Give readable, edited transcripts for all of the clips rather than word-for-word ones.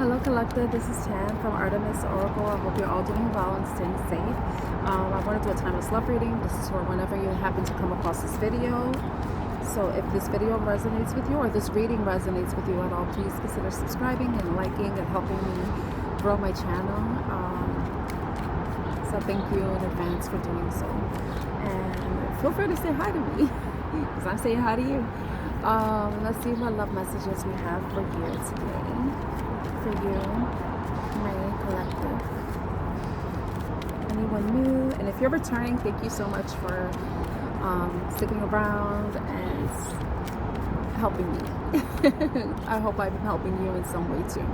Hello Collective, this is Chan from Artemis Oracle. I hope you're all doing well and staying safe. I want to do a timeless love reading. This is for whenever you happen to come across this video. So if this video resonates with you or this reading resonates with you at all, please consider subscribing and liking and helping me grow my channel. So thank you in advance for doing so. And feel free to say hi to me because I'm saying hi to you. Let's see what love messages we have for you today. For you, my collective. Anyone new? And if you're returning, thank you so much for sticking around and helping me. I hope I'm helping you in some way too.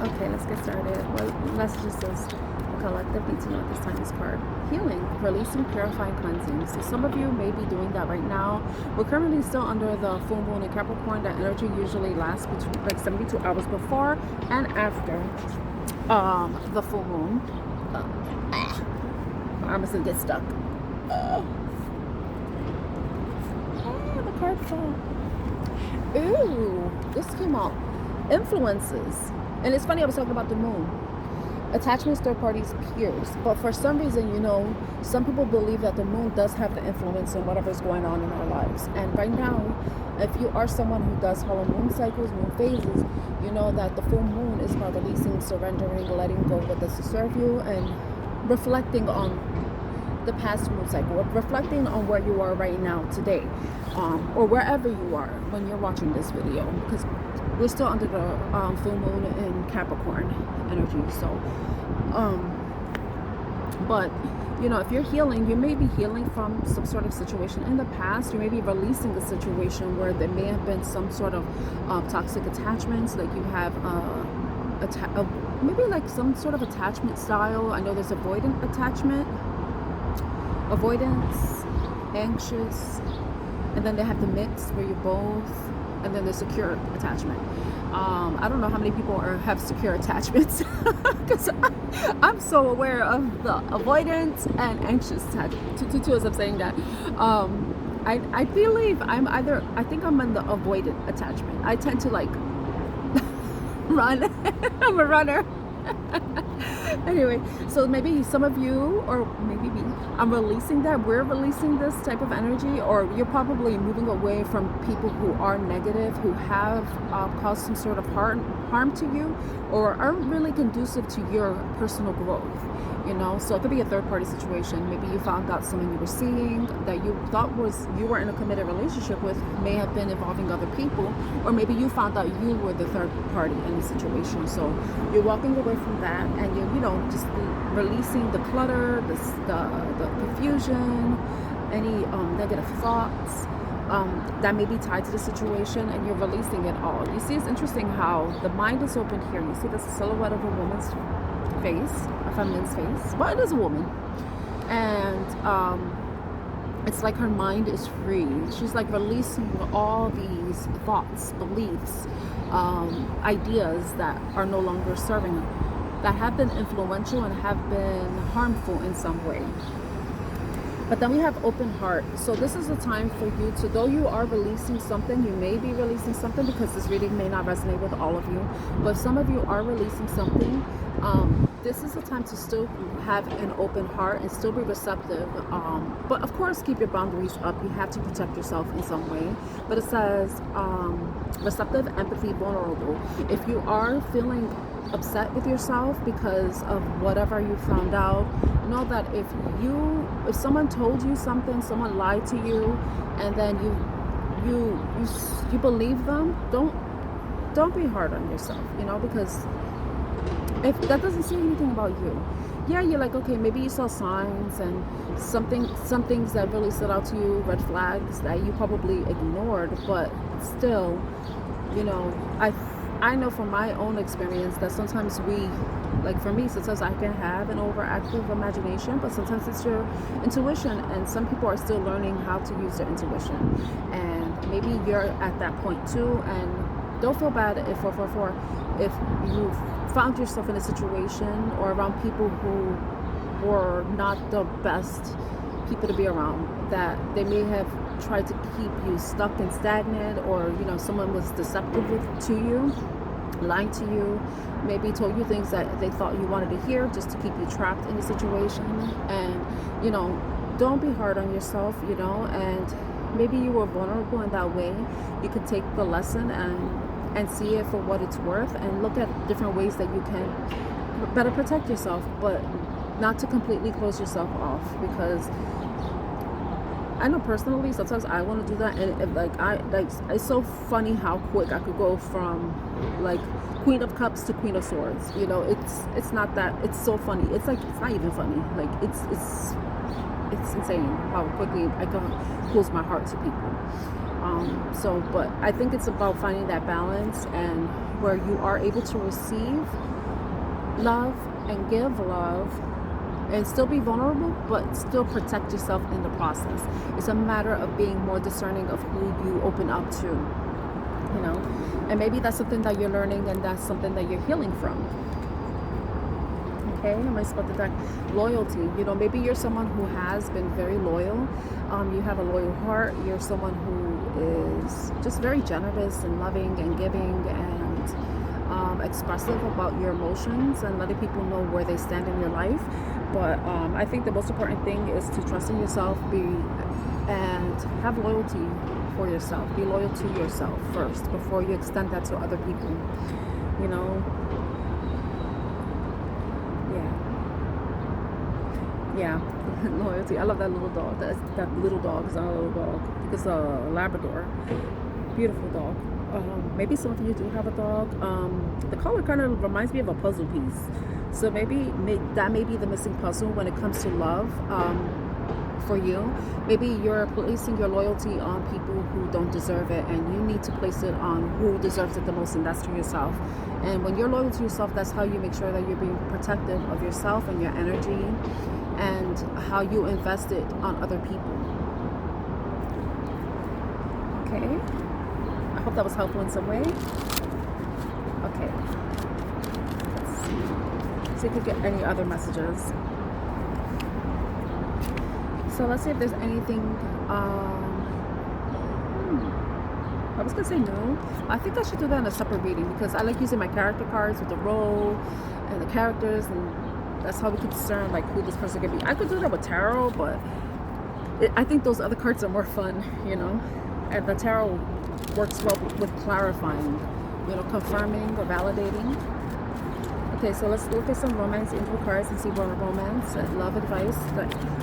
Okay, let's get started. What messages does the collective need to know at this time is card? Healing, releasing, purifying, cleansing. So some of you may be doing that right now. We're currently still under the full moon in Capricorn. That energy usually lasts between like 72 hours before and after the full moon. My arm is gonna get stuck. The card fell. Ooh, this came out. Influences. And it's funny, I was talking about the moon. Attachments, third parties, peers. But for some reason, you know, some people believe that the moon does have the influence in whatever's going on in our lives. And right now, if you are someone who does follow moon cycles, moon phases, you know that the full moon is about releasing, surrendering, letting go of what does to serve you, and reflecting on the past moon cycle, reflecting on where you are right now today, or wherever you are when you're watching this video, because we're still under the full moon in Capricorn energy. So but you know, if you're healing, you may be healing from some sort of situation in the past. You may be releasing a situation where there may have been some sort of toxic attachments, like you have maybe like some sort of attachment style. I know there's avoidant attachment, avoidance, anxious, and then they have the mix where you're both, and then the secure attachment. I don't know how many people have secure attachments because I'm so aware of the avoidance and anxious attachment. Two as I'm saying that. I believe I think I'm in the avoidant attachment. I tend to like run. I'm a runner. Anyway, so maybe some of you, or maybe me, I'm releasing that. We're releasing this type of energy, or you're probably moving away from people who are negative, who have caused some sort of harm to you, or aren't really conducive to your personal growth. You know, so it could be a third party situation. Maybe you found out someone you were seeing that you thought you were in a committed relationship with may have been involving other people, or maybe you found out you were the third party in the situation. So you're walking away from that, and you're, you know, just releasing the clutter, the confusion, any negative thoughts that may be tied to the situation, and you're releasing it all. You see, it's interesting how the mind is open here. You see the silhouette of a woman's face, a feminine's face. Well, it is a woman, and it's like her mind is free. She's like releasing all these thoughts, beliefs, ideas that are no longer serving her, that have been influential and have been harmful in some way. But then we have open heart. So this is a time for you to, though you are releasing something, you may be releasing something because this reading may not resonate with all of you, but some of you are releasing something. This is a time to still have an open heart and still be receptive. But of course, keep your boundaries up. You have to protect yourself in some way. But it says receptive, empathy, vulnerable. If you are feeling upset with yourself because of whatever you found out, know that if someone told you something, someone lied to you, and then you believe them, don't be hard on yourself, you know, because if that doesn't say anything about you. Yeah, you're like, okay, maybe you saw signs and some things that really stood out to you, red flags that you probably ignored, but still, you know, I know from my own experience that sometimes like for me, sometimes I can have an overactive imagination, but sometimes it's your intuition, and some people are still learning how to use their intuition, and maybe you're at that point too. And don't feel bad if you found yourself in a situation or around people who were not the best people to be around, that they may have tried to keep you stuck and stagnant, or you know, someone was deceptive to you. lying to you, maybe told you things that they thought you wanted to hear just to keep you trapped in the situation. And, you know, don't be hard on yourself, you know, and maybe you were vulnerable in that way. You could take the lesson and see it for what it's worth, and look at different ways that you can better protect yourself, but not to completely close yourself off. Because I know personally sometimes I want to do that, and it's so funny how quick I could go from like Queen of Cups to Queen of Swords. You know, it's not that, it's so funny. It's like, it's not even funny. Like it's insane how quickly I can close my heart to people. But I think it's about finding that balance, and where you are able to receive love and give love and still be vulnerable, but still protect yourself in the process. It's a matter of being more discerning of who you open up to, you know. And maybe that's something that you're learning, and that's something that you're healing from. Okay, I'm going to spot the deck. Loyalty. You know, maybe you're someone who has been very loyal. You have a loyal heart. You're someone who is just very generous and loving and giving and expressive about your emotions and letting people know where they stand in your life. But I think the most important thing is to trust in yourself, and have loyalty for yourself. Be loyal to yourself first before you extend that to other people. You know. Yeah, loyalty. I love that little dog. That little dog is not a little dog. I think it's a Labrador. Beautiful dog. Maybe some of you do have a dog. The color kind of reminds me of a puzzle piece. So maybe that may be the missing puzzle when it comes to love for you. Maybe you're placing your loyalty on people who don't deserve it, and you need to place it on who deserves it the most, and that's to yourself. And when you're loyal to yourself, that's how you make sure that you're being protective of yourself and your energy, and how you invest it on other people. Okay, I hope that was helpful in some way. Okay, let's see if we get any other messages. So let's see if there's anything. I was gonna say no. I think I should do that in a separate reading, because I like using my character cards with the role and the characters, and that's how we can discern like who this person could be. I could do that with tarot, but I think those other cards are more fun, you know. And the tarot works well with clarifying, you know, confirming or validating. Okay, so let's look at some romance angel cards and see what romance and love advice,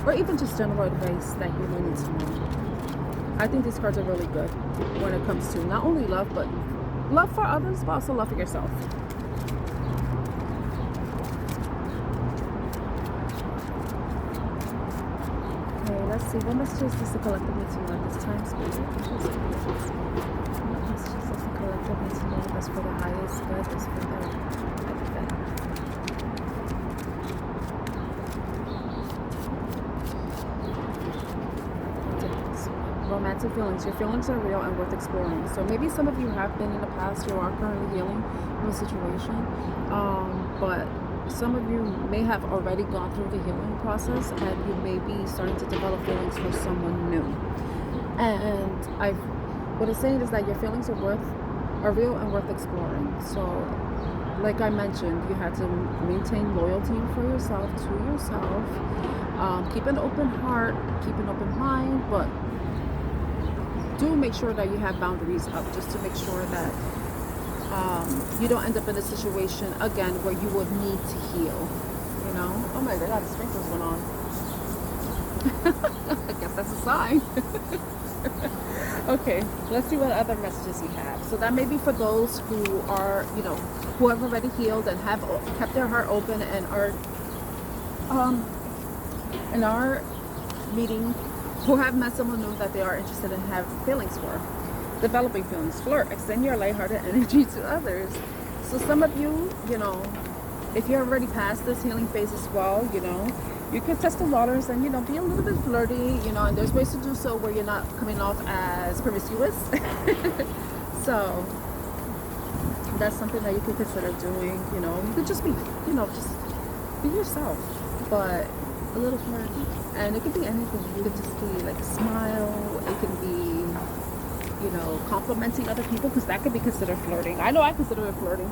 or even just general advice that you really need to know. I think these cards are really good when it comes to not only love, but love for others, but also love for yourself. Okay, let's see. What messages does the collective need to know at this time, space? What messages does the collective need to know that's for the highest good, that's for their benefit? Romantic feelings. Your feelings are real and worth exploring. So maybe some of you have been in the past, you are currently healing from a situation, but some of you may have already gone through the healing process, and you may be starting to develop feelings for someone new. And what I'm saying is that your feelings are real and worth exploring. So like I mentioned, you had to maintain loyalty for yourself, to yourself, keep an open heart, keep an open mind, but do make sure that you have boundaries up, just to make sure that you don't end up in a situation again where you would need to heal, you know. Oh my god, the sprinklers went on. I guess that's a sign. Okay, let's see what other messages we have. So that may be for those who are, you know, who have already healed and have kept their heart open and are meeting, who have met someone new that they are interested in, have feelings for, developing feelings. Flirt, extend your lighthearted energy to others. So some of you, you know, if you're already past this healing phase as well, you know, you can test the waters and, you know, be a little bit flirty, you know, and there's ways to do so where you're not coming off as promiscuous. So that's something that you could consider doing, you know. You could just be, you know, just be yourself, but a little flirty. And it could be anything. It could just be like a smile. It could be, you know, complimenting other people, because that could be considered flirting. I know I consider it flirting.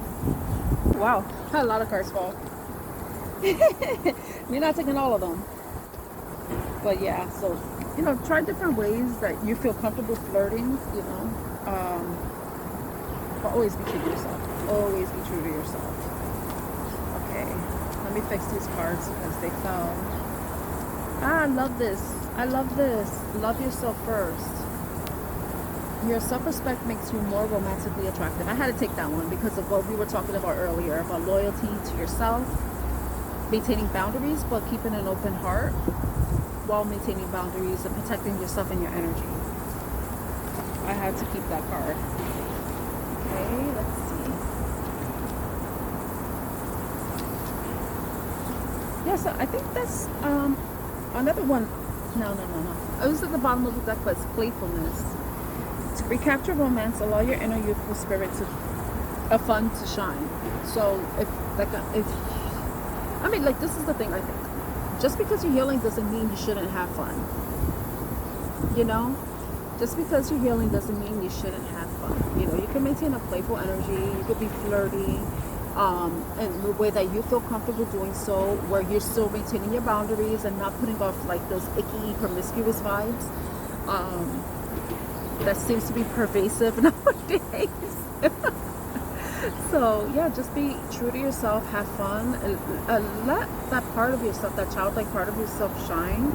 Wow, I had a lot of cards fall. You're not taking all of them. But yeah, so, you know, try different ways that you feel comfortable flirting, you know. But always be true to yourself. Always be true to yourself. Okay, let me fix these cards because they fell. Ah, I love this. I love this. Love yourself first. Your self-respect makes you more romantically attractive. I had to take that one because of what we were talking about earlier, about loyalty to yourself, maintaining boundaries, but keeping an open heart while maintaining boundaries and protecting yourself and your energy. I had to keep that card. Okay, let's see. Yeah, so I think that's another one. No. I was at the bottom of the deck, but it's playfulness. To recapture romance, allow your inner youthful spirit to fun to shine. So if this is the thing, I think. Just because you're healing doesn't mean you shouldn't have fun. You know? Just because you're healing doesn't mean you shouldn't have fun. You know, you can maintain a playful energy, you could be flirty, in the way that you feel comfortable doing so, where you're still maintaining your boundaries and not putting off like those icky, promiscuous vibes. That seems to be pervasive nowadays. So yeah, just be true to yourself, have fun, and let that part of yourself, that childlike part of yourself shine.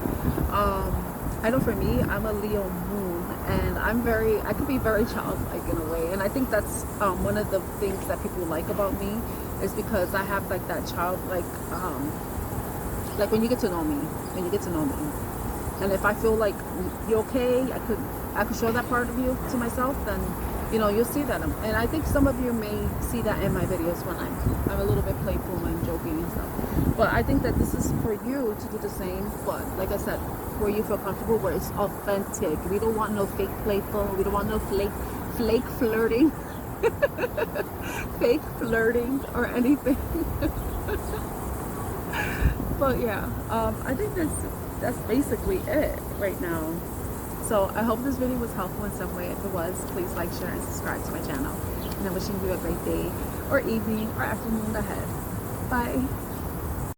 I know for me, I'm a Leo moon, and I could be very childlike in a way, and I think that's one of the things that people like about me, is because I have like that childlike, like when you get to know me, and if I feel like you're okay, I could show that part of you to myself, then you know, you'll see that. And I think some of you may see that in my videos when I'm a little bit playful and joking and stuff. But I think that this is for you to do the same, but like I said, where you feel comfortable, where it's authentic. We don't want no fake playful, we don't want no flake flirting fake flirting or anything. But yeah, I think that's basically it right now. So I hope this video was helpful in some way. If it was, please like, share, and subscribe to my channel. And I'm wishing you a great day or evening or afternoon ahead. Bye.